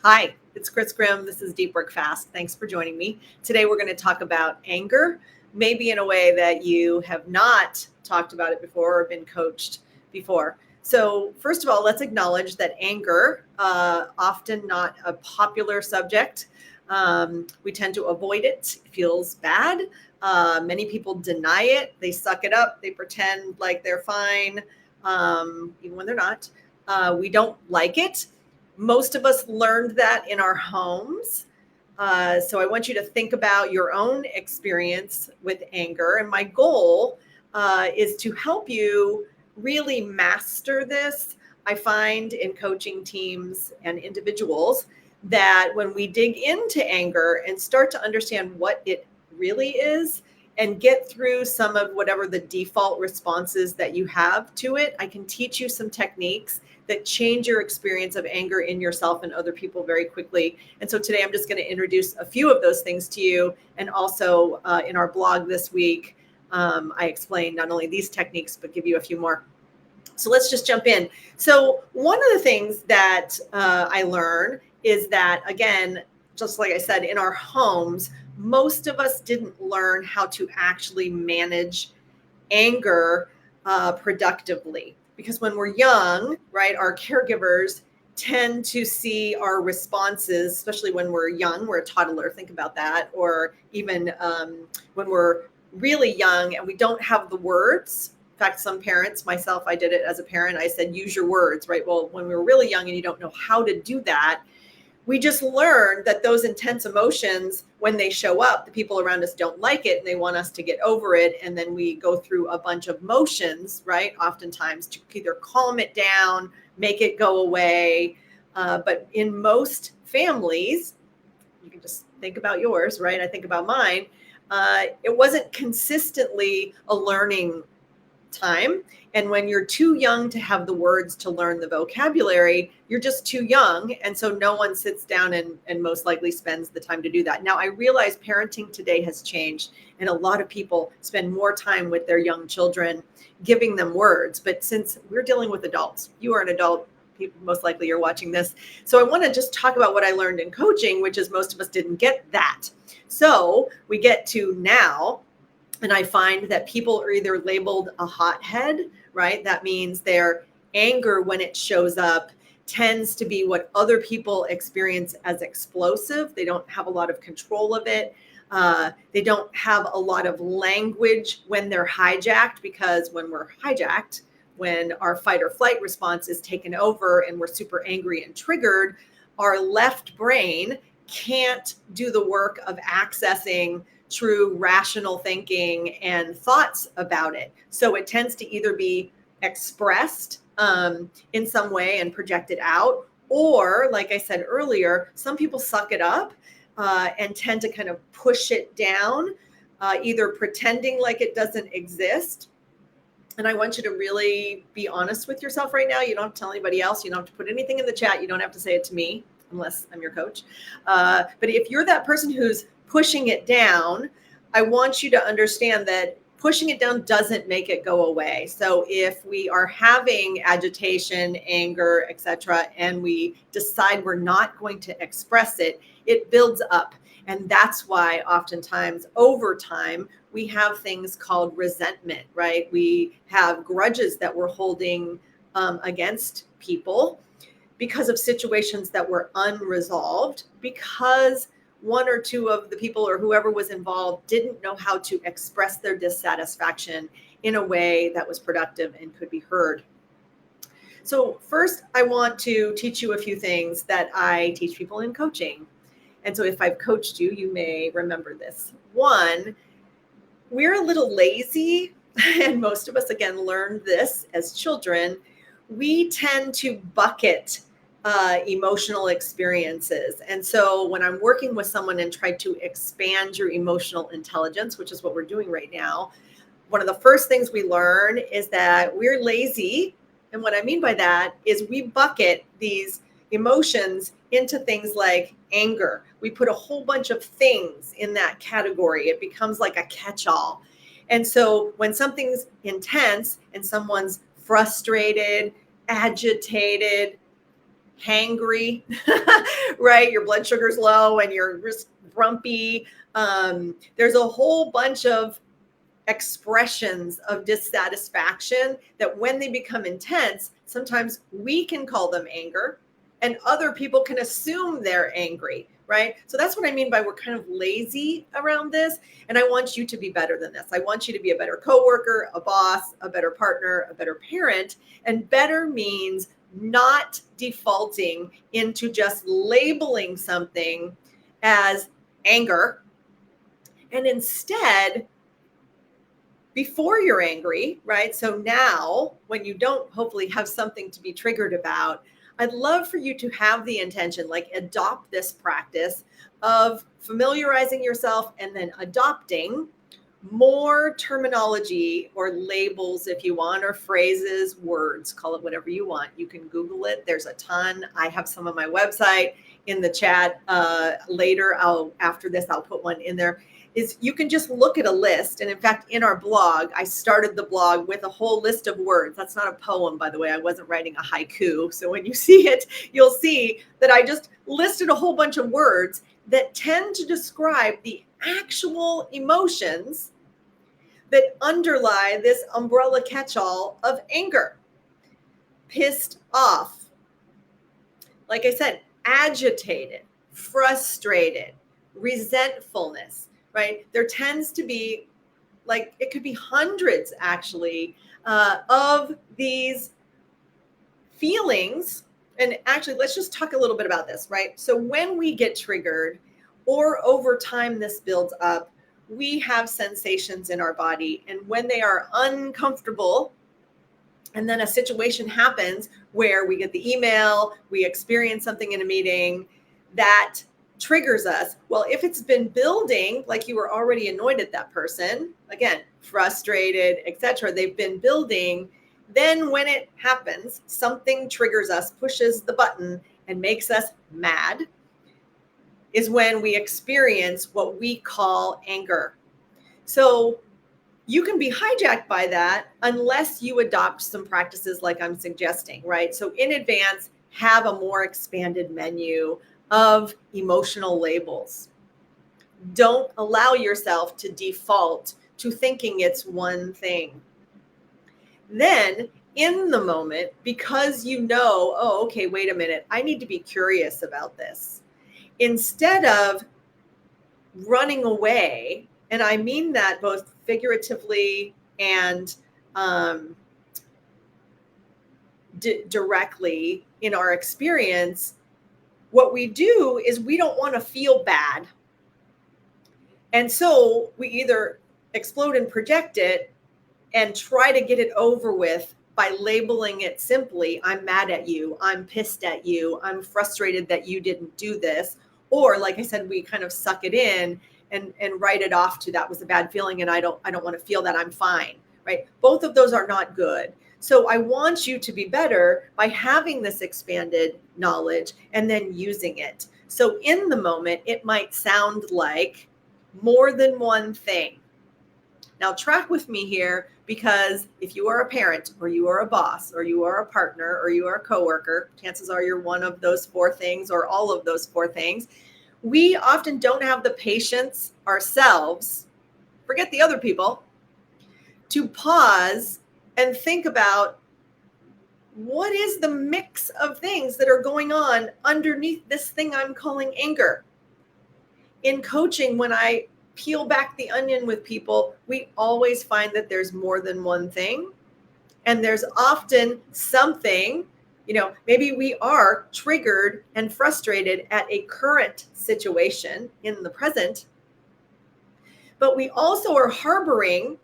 Hi, it's Chris Grimm. This is Deep Work Fast. Thanks for joining me. Today we're going to talk about anger, maybe in a way that you have not talked about it before or been coached before. So first of all, let's acknowledge that anger, often not a popular subject. We tend to avoid it. It feels bad. Many people deny it. They suck it up. They pretend like they're fine, even when they're not. We don't like it. Most of us learned that in our homes. So I want you to think about your own experience with anger. And my goal is to help you really master this. I find in coaching teams and individuals that when we dig into anger and start to understand what it really is and get through some of whatever the default responses that you have to it, I can teach you some techniques that change your experience of anger in yourself and other people very quickly. And so today I'm just going to introduce a few of those things to you. And also in our blog this week, I explain not only these techniques, but give you a few more. So let's just jump in. So one of the things that I learned is that, again, just like I said, in our homes, most of us didn't learn how to actually manage anger productively. Because when we're young, right, our caregivers tend to see our responses, especially when we're young, we're a toddler, think about that, or even when we're really young and we don't have the words. In fact, some parents, myself, I did it as a parent, I said, use your words, right? Well, when we were really young and you don't know how to do that, we just learned that those intense emotions, when they show up, the people around us don't like it and they want us to get over it. And then we go through a bunch of motions, right? Oftentimes to either calm it down, make it go away. But in most families, you can just think about yours, right? I think about mine. It wasn't consistently a learning time. And when you're too young to have the words to learn the vocabulary, you're just too young. And so no one sits down and most likely spends the time to do that. Now, I realize parenting today has changed, and a lot of people spend more time with their young children giving them words. But since we're dealing with adults, you are an adult, most likely you're watching this. So I want to just talk about what I learned in coaching, which is most of us didn't get that. So we get to now. And I find that people are either labeled a hothead, right? That means their anger, when it shows up, tends to be what other people experience as explosive. They don't have a lot of control of it. They don't have a lot of language when they're hijacked, because when we're hijacked, when our fight or flight response is taken over and we're super angry and triggered, our left brain can't do the work of accessing true rational thinking and thoughts about it. So it tends to either be expressed in some way and projected out, or like I said earlier, some people suck it up and tend to kind of push it down, either pretending like it doesn't exist. And I want you to really be honest with yourself right now. You don't have to tell anybody else. You don't have to put anything in the chat. You don't have to say it to me unless I'm your coach. But if you're that person who's pushing it down, I want you to understand that pushing it down doesn't make it go away. So if we are having agitation, anger, etc., and we decide we're not going to express it, it builds up. And that's why oftentimes over time, we have things called resentment, right? We have grudges that we're holding against people because of situations that were unresolved, because one or two of the people or whoever was involved didn't know how to express their dissatisfaction in a way that was productive and could be heard. So first, I want to teach you a few things that I teach people in coaching. And so if I've coached you, you may remember this. One, we're a little lazy, and most of us, again, learned this as children. We tend to bucket emotional experiences. And so when I'm working with someone and try to expand your emotional intelligence, which is what we're doing right now, one of the first things we learn is that we're lazy. And what I mean by that is we bucket these emotions into things like anger. We put a whole bunch of things in that category. It becomes like a catch-all. And so when something's intense and someone's frustrated, agitated, hangry, right? Your blood sugar's low and you're just grumpy. There's a whole bunch of expressions of dissatisfaction that when they become intense, sometimes we can call them anger and other people can assume they're angry, right? So that's what I mean by we're kind of lazy around this. And I want you to be better than this. I want you to be a better coworker, a boss, a better partner, a better parent. And better means not defaulting into just labeling something as anger and instead before you're angry, right? So now when you don't hopefully have something to be triggered about, I'd love for you to have the intention, like adopt this practice of familiarizing yourself and then adopting more terminology or labels if you want, or phrases, words, call it whatever you want. You can Google it. There's a ton. I have some on my website in the chat later. After this, I'll put one in there. Is you can just look at a list. And in fact, in our blog, I started the blog with a whole list of words. That's not a poem, by the way. I wasn't writing a haiku. So when you see it, you'll see that I just listed a whole bunch of words that tend to describe the actual emotions that underlie this umbrella catch-all of anger. Pissed off. Like I said, agitated, frustrated, resentfulness. Right? There tends to be, like, it could be hundreds actually of these feelings. And actually, let's just talk a little bit about this, right? So when we get triggered or over time this builds up, we have sensations in our body. And when they are uncomfortable, and then a situation happens where we get the email, we experience something in a meeting that triggers us. Well, if it's been building, like you were already annoyed at that person, again, frustrated, etc., they've been building, then when it happens, something triggers us, pushes the button and makes us mad, is when we experience what we call anger. So you can be hijacked by that unless you adopt some practices like I'm suggesting, right? So in advance, have a more expanded menu of emotional labels. Don't allow yourself to default to thinking it's one thing. Then in the moment, because you know, oh, okay, wait a minute, I need to be curious about this. Instead of running away, and I mean that both figuratively and directly in our experience, what we do is we don't want to feel bad. And so we either explode and project it and try to get it over with by labeling it simply, I'm mad at you, I'm pissed at you, I'm frustrated that you didn't do this. Or like I said, we kind of suck it in and write it off to that was a bad feeling and I don't want to feel that, I'm fine, right? Both of those are not good. So I want you to be better by having this expanded knowledge and then using it. So in the moment, it might sound like more than one thing. Now track with me here, because if you are a parent or you are a boss or you are a partner or you are a coworker, chances are you're one of those four things or all of those four things. We often don't have the patience ourselves, forget the other people, to pause and think about what is the mix of things that are going on underneath this thing I'm calling anger. In coaching, when I peel back the onion with people, we always find that there's more than one thing. And there's often something, maybe we are triggered and frustrated at a current situation in the present, but we also are harboring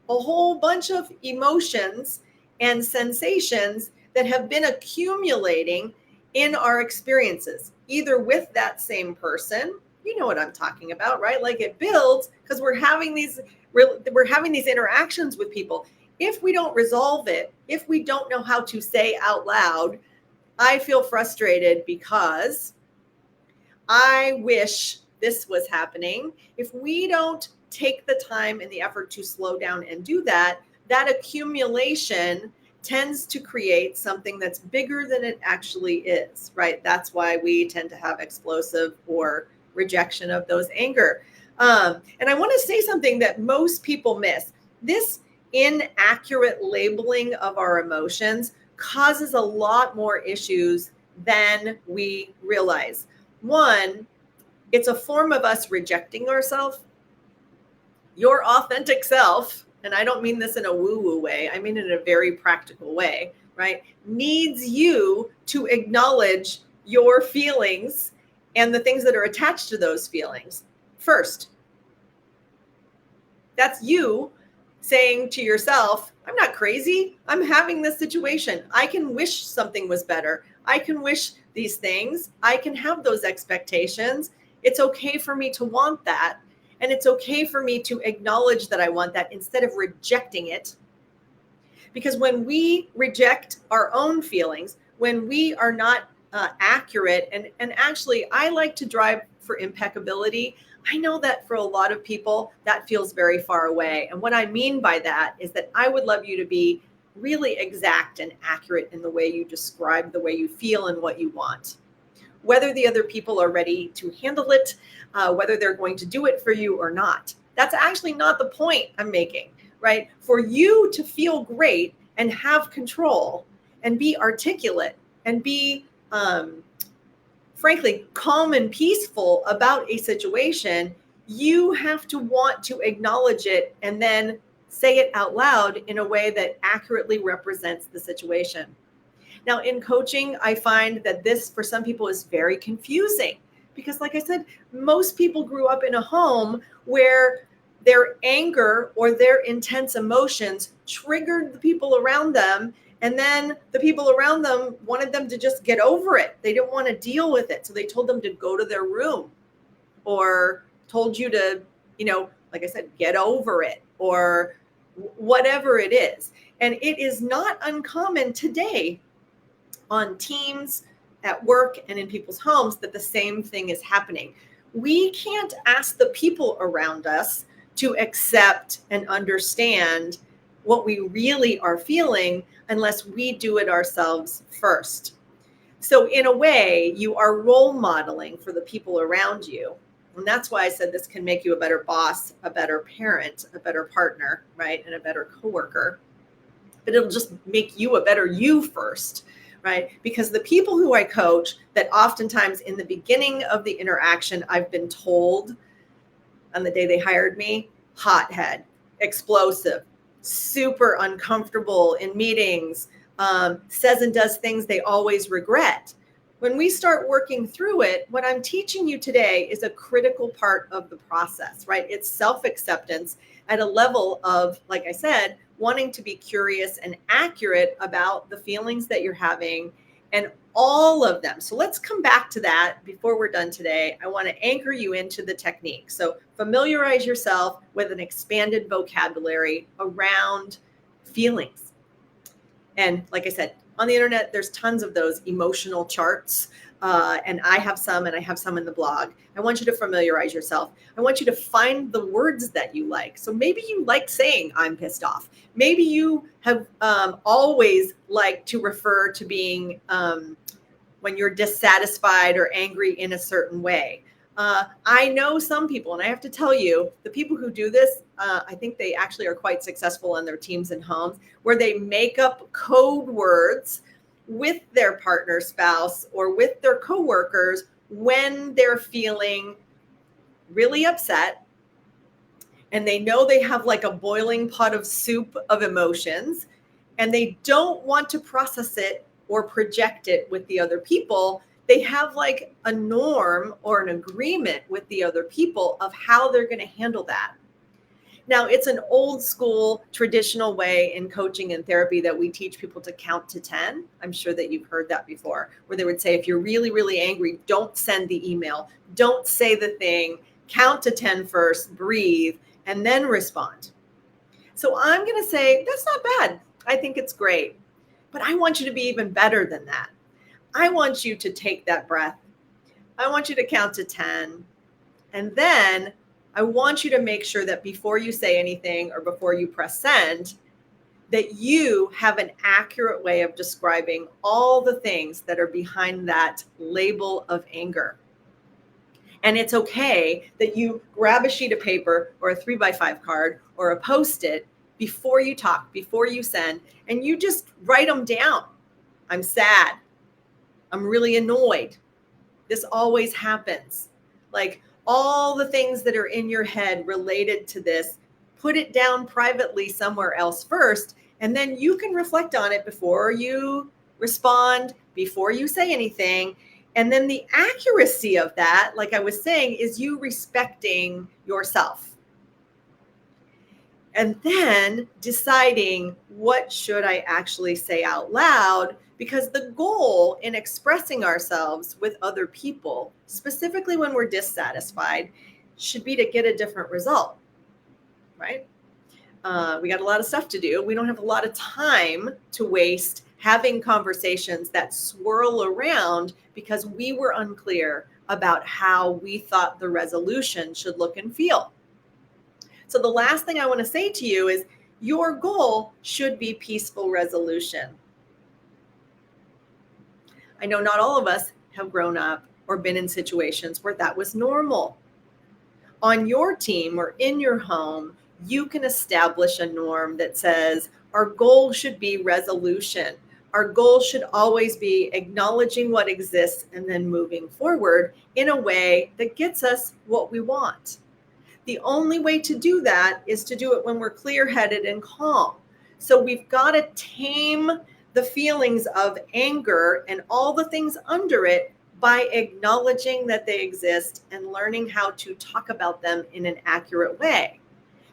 a whole bunch of emotions and sensations that have been accumulating in our experiences, either with that same person. You know what I'm talking about, right? Like it builds because we're having these interactions with people. If we don't resolve it, if we don't know how to say out loud, I feel frustrated because I wish this was happening. If we don't take the time and the effort to slow down and do that, that accumulation tends to create something that's bigger than it actually is, right? That's why we tend to have explosive or rejection of those anger. And I want to say something that most people miss. This inaccurate labeling of our emotions causes a lot more issues than we realize. One, it's a form of us rejecting ourselves. Your authentic self, and I don't mean this in a woo-woo way, I mean it in a very practical way, right? Needs you to acknowledge your feelings and the things that are attached to those feelings first. That's you saying to yourself, I'm not crazy. I'm having this situation. I can wish something was better. I can wish these things. I can have those expectations. It's okay for me to want that. And it's okay for me to acknowledge that I want that instead of rejecting it. Because when we reject our own feelings, when we are not accurate, and actually, I like to drive for impeccability. I know that for a lot of people, that feels very far away. And what I mean by that is that I would love you to be really exact and accurate in the way you describe the way you feel and what you want. Whether the other people are ready to handle it, whether they're going to do it for you or not. That's actually not the point I'm making, right? For you to feel great and have control and be articulate and be, frankly, calm and peaceful about a situation, you have to want to acknowledge it and then say it out loud in a way that accurately represents the situation. Now, in coaching, I find that this, for some people, is very confusing because, like I said, most people grew up in a home where their anger or their intense emotions triggered the people around them. And then the people around them wanted them to just get over it. They didn't want to deal with it. So they told them to go to their room or told you to, like I said, get over it or whatever it is. And it is not uncommon today on teams, at work, and in people's homes that the same thing is happening. We can't ask the people around us to accept and understand what we really are feeling unless we do it ourselves first. So in a way, you are role modeling for the people around you. And that's why I said this can make you a better boss, a better parent, a better partner, right? And a better coworker. But it'll just make you a better you first, right? Because the people who I coach, that oftentimes in the beginning of the interaction, I've been told on the day they hired me, hothead, explosive, super uncomfortable in meetings, says and does things they always regret. When we start working through it, what I'm teaching you today is a critical part of the process, right? It's self-acceptance at a level of, like I said, wanting to be curious and accurate about the feelings that you're having and all of them. So let's come back to that before we're done today. I want to anchor you into the technique. So familiarize yourself with an expanded vocabulary around feelings. And like I said, on the internet, there's tons of those emotional charts. And I have some, and I have some in the blog. I want you to familiarize yourself. I want you to find the words that you like. So maybe you like saying, I'm pissed off. Maybe you have always liked to refer to being when you're dissatisfied or angry in a certain way. I know some people, and I have to tell you, the people who do this, I think they actually are quite successful on their teams and homes, where they make up code words with their partner, spouse, or with their coworkers when they're feeling really upset and they know they have like a boiling pot of soup of emotions and they don't want to process it or project it with the other people. They have like a norm or an agreement with the other people of how they're going to handle that. Now, it's an old school traditional way in coaching and therapy that we teach people to count to 10. I'm sure that you've heard that before, where they would say, if you're really, really angry, don't send the email, don't say the thing, count to 10 first, breathe, and then respond. So I'm going to say, that's not bad. I think it's great. But I want you to be even better than that. I want you to take that breath. I want you to count to 10. And then I want you to make sure that before you say anything or before you press send, that you have an accurate way of describing all the things that are behind that label of anger. And it's okay that you grab a sheet of paper or a 3x5 card or a Post-it before you talk, before you send, and you just write them down. I'm sad. I'm really annoyed. This always happens. Like all the things that are in your head related to this, put it down privately somewhere else first, and then you can reflect on it before you respond, before you say anything. And then the accuracy of that, like I was saying, is you respecting yourself. And then deciding, what should I actually say out loud? Because the goal in expressing ourselves with other people, specifically when we're dissatisfied, should be to get a different result, right? We got a lot of stuff to do. We don't have a lot of time to waste having conversations that swirl around because we were unclear about how we thought the resolution should look and feel. So the last thing I want to say to you is your goal should be peaceful resolution. I know not all of us have grown up or been in situations where that was normal. On your team or in your home, you can establish a norm that says our goal should be resolution. Our goal should always be acknowledging what exists and then moving forward in a way that gets us what we want. The only way to do that is to do it when we're clear-headed and calm. So we've got to tame the feelings of anger and all the things under it by acknowledging that they exist and learning how to talk about them in an accurate way.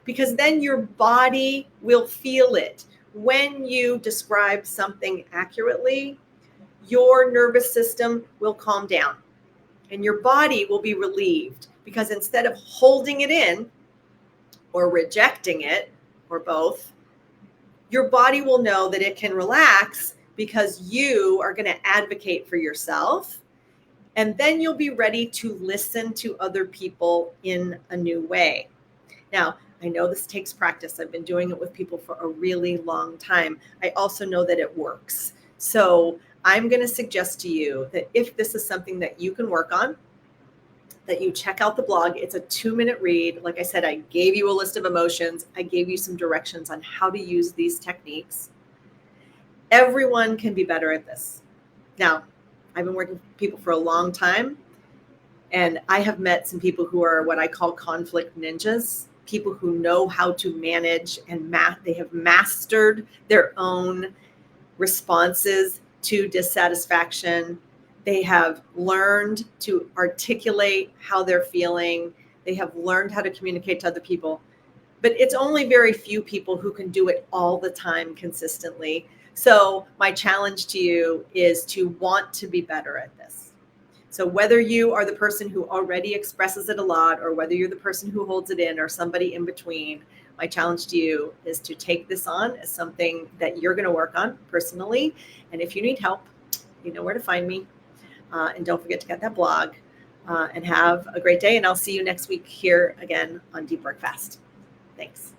Because then your body will feel it. When you describe something accurately, your nervous system will calm down and your body will be relieved, because instead of holding it in or rejecting it, or both, your body will know that it can relax because you are going to advocate for yourself. And then you'll be ready to listen to other people in a new way. Now, I know this takes practice. I've been doing it with people for a really long time. I also know that it works. So I'm going to suggest to you that if this is something that you can work on, that you check out the blog. It's a 2-minute read. Like I said, I gave you a list of emotions. I gave you some directions on how to use these techniques. Everyone can be better at this. Now, I've been working with people for a long time, and I have met some people who are what I call conflict ninjas, people who know how to manage and they have mastered their own responses to dissatisfaction. They have learned to articulate how they're feeling. They have learned how to communicate to other people. But it's only very few people who can do it all the time consistently. So my challenge to you is to want to be better at this. So whether you are the person who already expresses it a lot, or whether you're the person who holds it in, or somebody in between, my challenge to you is to take this on as something that you're going to work on personally. And if you need help, you know where to find me. And don't forget to get that blog, and have a great day. And I'll see you next week here again on Deep Work Fast. Thanks.